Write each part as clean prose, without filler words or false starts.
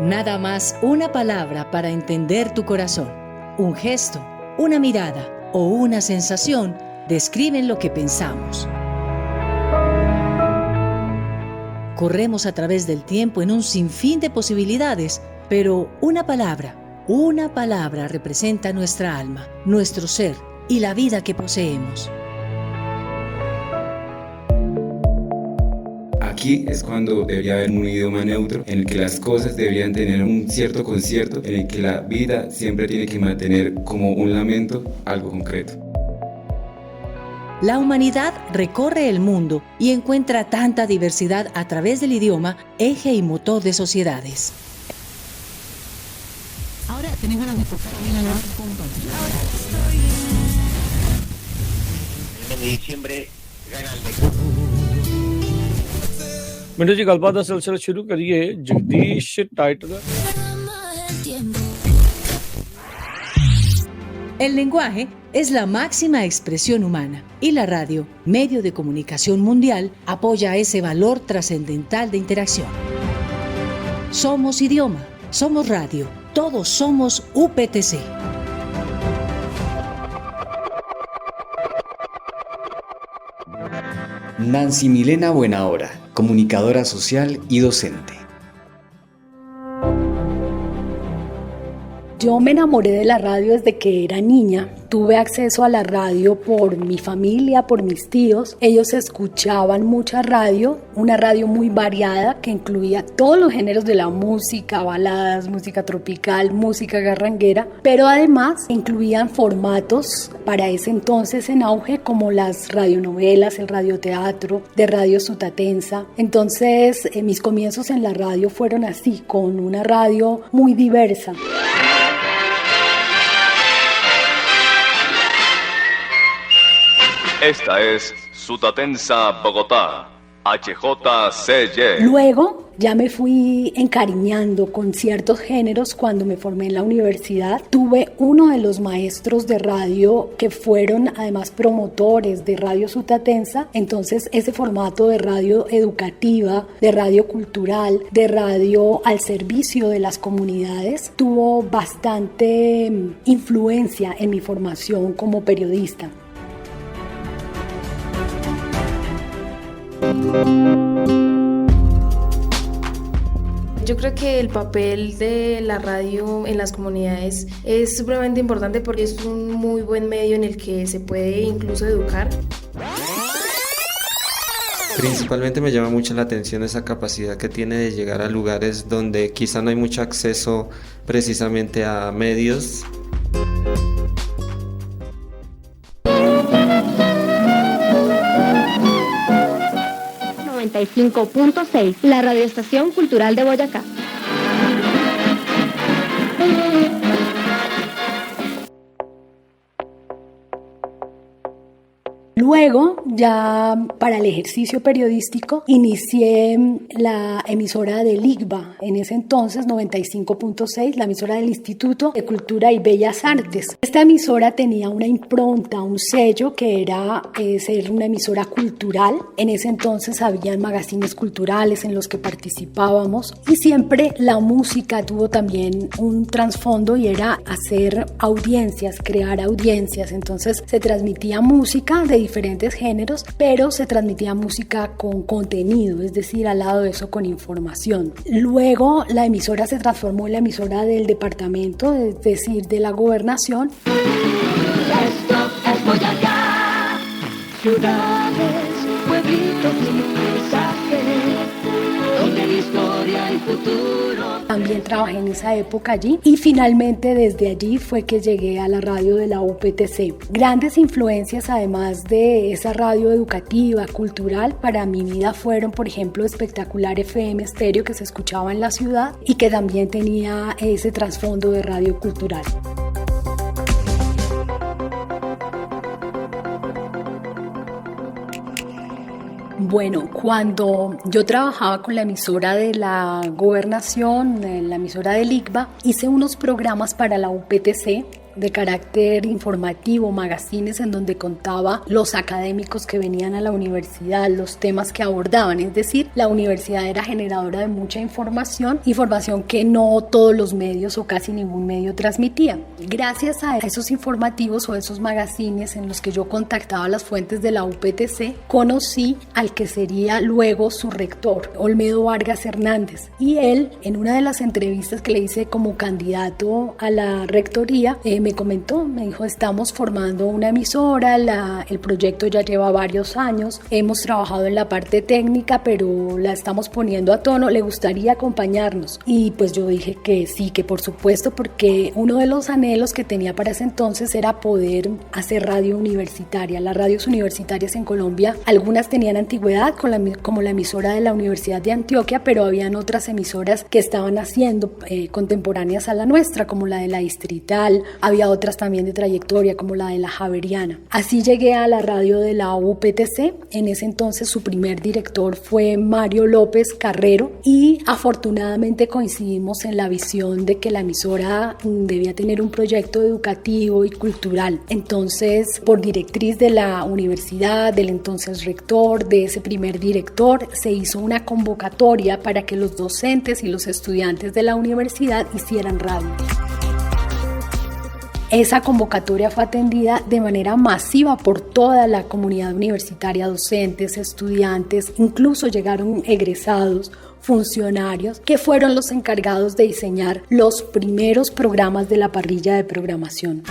Nada más una palabra para entender tu corazón. Un gesto, una mirada o una sensación describen lo que pensamos. Corremos a través del tiempo en un sinfín de posibilidades, pero una palabra representa nuestra alma, nuestro ser y la vida que poseemos. Aquí es cuando debería haber un idioma neutro en el que las cosas deberían tener un cierto concierto, en el que la vida siempre tiene que mantener como un lamento algo concreto. La humanidad recorre el mundo y encuentra tanta diversidad a través del idioma, eje y motor de sociedades. Ahora tenés ganas de tocar bien a la compartir. El mes de diciembre gana el mejor. मिनट जी गलबात का सिलसिला शुरू करिए जगदीश टाइट का। El lenguaje es la máxima expresión humana y la radio, medio de comunicación mundial, apoya ese valor trascendental de interacción. Somos idioma, somos radio, todos somos UPTC. Nancy Milena Buenahora, comunicadora social y docente. Yo me enamoré de la radio desde que era niña. Tuve acceso a la radio por mi familia, por mis tíos. Ellos escuchaban mucha radio, una radio muy variada que incluía todos los géneros de la música, baladas, música tropical, música garranguera, pero además incluían formatos para ese entonces en auge como las radionovelas, el radioteatro de Radio Sutatensa. Entonces mis comienzos en la radio fueron así, con una radio muy diversa. Esta es Sutatensa Bogotá, HJCY. Luego ya me fui encariñando con ciertos géneros cuando me formé en la universidad. Tuve uno de los maestros de radio que fueron además promotores de Radio Sutatensa. Entonces ese formato de radio educativa, de radio cultural, de radio al servicio de las comunidades tuvo bastante influencia en mi formación como periodista. Yo creo que el papel de la radio en las comunidades es supremamente importante porque es un muy buen medio en el que se puede incluso educar. Principalmente me llama mucho la atención esa capacidad que tiene de llegar a lugares donde quizá no hay mucho acceso precisamente a medios. 95.6, la radioestación cultural de Boyacá. Luego, ya para el ejercicio periodístico, inicié la emisora del ICBA, en ese entonces 95.6, la emisora del Instituto de Cultura y Bellas Artes. Esta emisora tenía una impronta, un sello que era ser una emisora cultural. En ese entonces habían magazines culturales en los que participábamos y siempre la música tuvo también un trasfondo y era hacer audiencias, crear audiencias. Entonces se transmitía música de diferentes géneros, pero se transmitía música con contenido, es decir, al lado de eso con información. Luego la emisora se transformó en la emisora del departamento, es decir, de la gobernación. Esto es Boyacá, ciudades, pueblitos y paisajes, donde la historia y futuro. También trabajé en esa época allí y finalmente desde allí fue que llegué a la radio de la UPTC. Grandes influencias además de esa radio educativa, cultural, para mi vida fueron, por ejemplo, Espectacular FM Estéreo que se escuchaba en la ciudad y que también tenía ese trasfondo de radio cultural. Bueno, cuando yo trabajaba con la emisora de la gobernación, la emisora del ICBA, hice unos programas para la UPTC de carácter informativo, magazines en donde contaba los académicos que venían a la universidad, los temas que abordaban, es decir, la universidad era generadora de mucha información que no todos los medios o casi ningún medio transmitía. Gracias a esos informativos o esos magazines en los que yo contactaba las fuentes de la UPTC, conocí al que sería luego su rector, Olmedo Vargas Hernández, y él, en una de las entrevistas que le hice como candidato a la rectoría, me comentó, me dijo, estamos formando una emisora, el proyecto ya lleva varios años, hemos trabajado en la parte técnica, pero la estamos poniendo a tono, ¿le gustaría acompañarnos? Y pues yo dije que sí, que por supuesto, porque uno de los anhelos que tenía para ese entonces era poder hacer radio universitaria. Las radios universitarias en Colombia, algunas tenían antigüedad como la emisora de la Universidad de Antioquia, pero habían otras emisoras que estaban haciendo contemporáneas a la nuestra, como la de la Distrital, había otras también de trayectoria como la de la Javeriana. Así llegué a la radio de la UPTC. En ese entonces su primer director fue Mario López Carrero y afortunadamente coincidimos en la visión de que la emisora debía tener un proyecto educativo y cultural. Entonces, por directriz de la universidad, del entonces rector, de ese primer director, se hizo una convocatoria para que los docentes y los estudiantes de la universidad hicieran radio. Esa convocatoria fue atendida de manera masiva por toda la comunidad universitaria, docentes, estudiantes, incluso llegaron egresados, funcionarios, que fueron los encargados de diseñar los primeros programas de la parrilla de programación.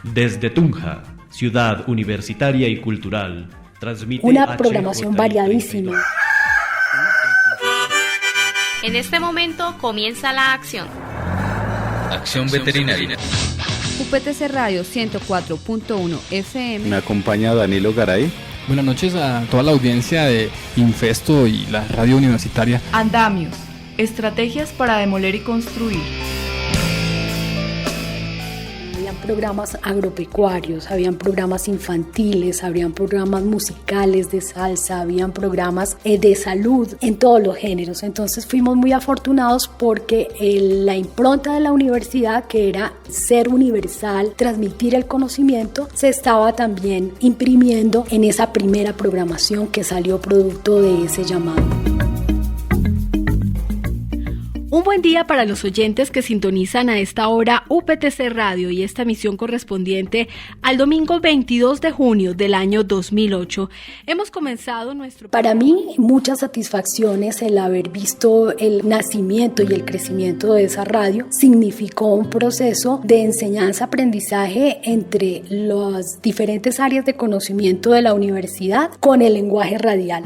Desde Tunja, ciudad universitaria y cultural, transmite una programación variadísima. En este momento comienza la acción. Acción veterinaria. UPTC Radio 104.1 FM. Me acompaña Danilo Garay. Buenas noches a toda la audiencia de Infesto y la radio universitaria. Andamios, estrategias para demoler y construir. Programas agropecuarios, habían programas infantiles, habían programas musicales de salsa, habían programas de salud en todos los géneros. Entonces fuimos muy afortunados porque la impronta de la universidad, que era ser universal, transmitir el conocimiento, se estaba también imprimiendo en esa primera programación que salió producto de ese llamado. Un buen día para los oyentes que sintonizan a esta hora UPTC Radio y esta emisión correspondiente al domingo 22 de junio del año 2008. Hemos comenzado nuestro... Para mí, muchas satisfacciones el haber visto el nacimiento y el crecimiento de esa radio. Significó un proceso de enseñanza-aprendizaje entre las diferentes áreas de conocimiento de la universidad con el lenguaje radial.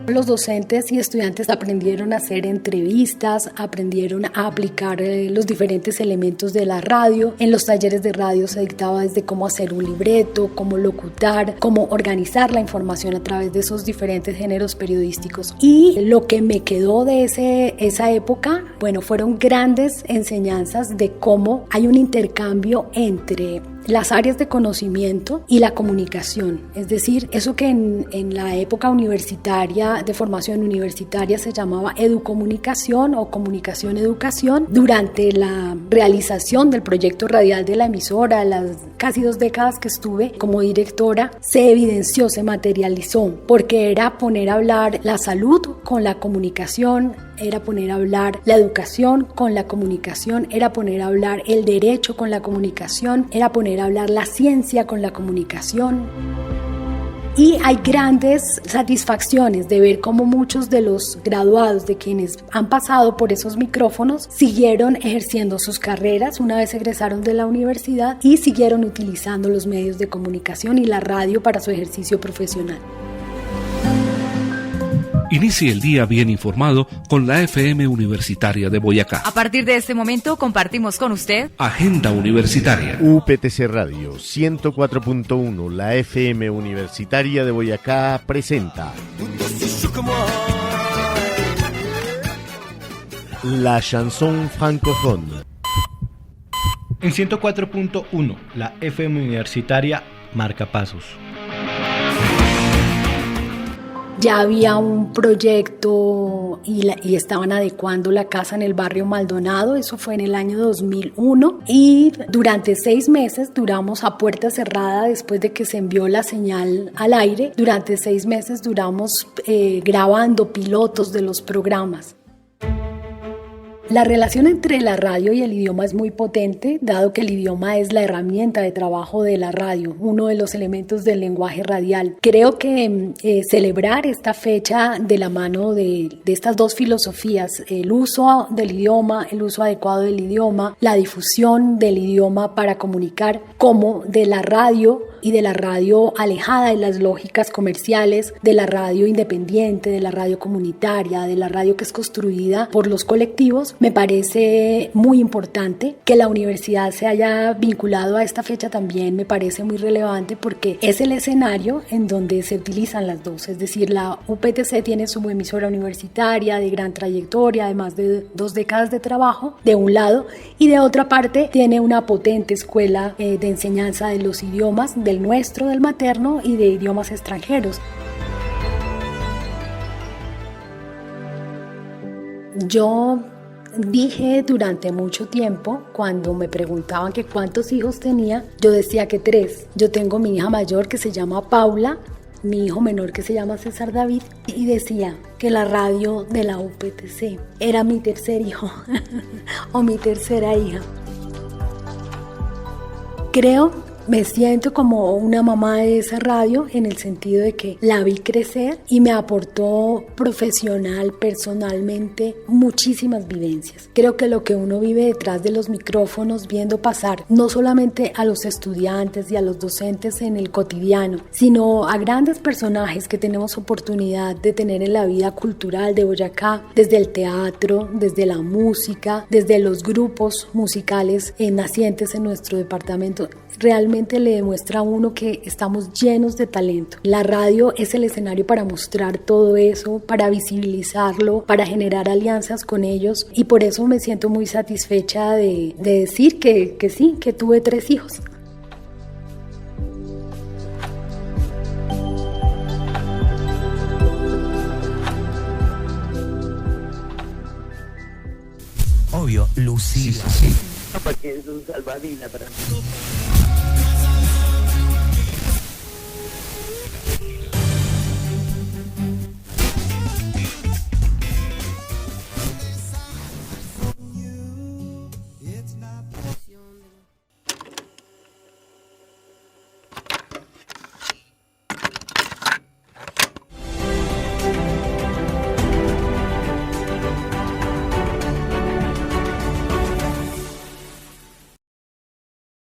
Los docentes y estudiantes aprendieron a hacer entrevistas, aprendieron a aplicar los diferentes elementos de la radio. En los talleres de radio se dictaba desde cómo hacer un libreto, cómo locutar, cómo organizar la información a través de esos diferentes géneros periodísticos. Y lo que me quedó de esa época, bueno, fueron grandes enseñanzas de cómo hay un intercambio entre las áreas de conocimiento y la comunicación, es decir, eso que en la época universitaria, de formación universitaria, se llamaba educomunicación o comunicación-educación. Durante la realización del proyecto radial de la emisora, las casi 2 décadas que estuve como directora, se evidenció, se materializó, porque era poner a hablar la salud con la comunicación, era poner a hablar la educación con la comunicación, era poner a hablar el derecho con la comunicación, era poner a hablar la ciencia con la comunicación. Y hay grandes satisfacciones de ver cómo muchos de los graduados, de quienes han pasado por esos micrófonos, siguieron ejerciendo sus carreras una vez egresaron de la universidad y siguieron utilizando los medios de comunicación y la radio para su ejercicio profesional. Inicie el día bien informado con la FM Universitaria de Boyacá. A partir de este momento compartimos con usted Agenda Universitaria. UPTC Radio 104.1, la FM Universitaria de Boyacá presenta La Chanson Francophone. En 104.1, la FM Universitaria marca pasos. ya había un proyecto y estaban adecuando la casa en el barrio Maldonado. Eso fue en el año 2001 y durante 6 meses duramos a puerta cerrada después de que se envió la señal al aire. Durante 6 meses duramos grabando pilotos de los programas. La relación entre la radio y el idioma es muy potente, dado que el idioma es la herramienta de trabajo de la radio, uno de los elementos del lenguaje radial. Creo que celebrar esta fecha de la mano de estas dos filosofías, el uso del idioma, el uso adecuado del idioma, la difusión del idioma para comunicar, como de la radio y de la radio alejada de las lógicas comerciales, de la radio independiente, de la radio comunitaria, de la radio que es construida por los colectivos, me parece muy importante. Que la universidad se haya vinculado a esta fecha también me parece muy relevante porque es el escenario en donde se utilizan las dos. Es decir, la UPTC tiene su emisora universitaria de gran trayectoria, de más de 2 décadas de trabajo, de un lado, y de otra parte tiene una potente escuela de enseñanza de los idiomas, del nuestro, del materno y de idiomas extranjeros. Yo dije durante mucho tiempo, cuando me preguntaban que cuántos hijos tenía, yo decía que 3. Yo tengo mi hija mayor que se llama Paula, mi hijo menor que se llama César David, y decía que la radio de la UPTC era mi tercer hijo o mi tercera hija. Me siento como una mamá de esa radio en el sentido de que la vi crecer y me aportó profesional, personalmente, muchísimas vivencias. Creo que lo que uno vive detrás de los micrófonos, viendo pasar no solamente a los estudiantes y a los docentes en el cotidiano, sino a grandes personajes que tenemos oportunidad de tener en la vida cultural de Boyacá, desde el teatro, desde la música, desde los grupos musicales nacientes en nuestro departamento, realmente le demuestra a uno que estamos llenos de talento. La radio es el escenario para mostrar todo eso, para visibilizarlo, para generar alianzas con ellos, y por eso me siento muy satisfecha de decir que sí, que tuve 3 hijos. Obvio, Lucía. Porque es un salvavidas para mí.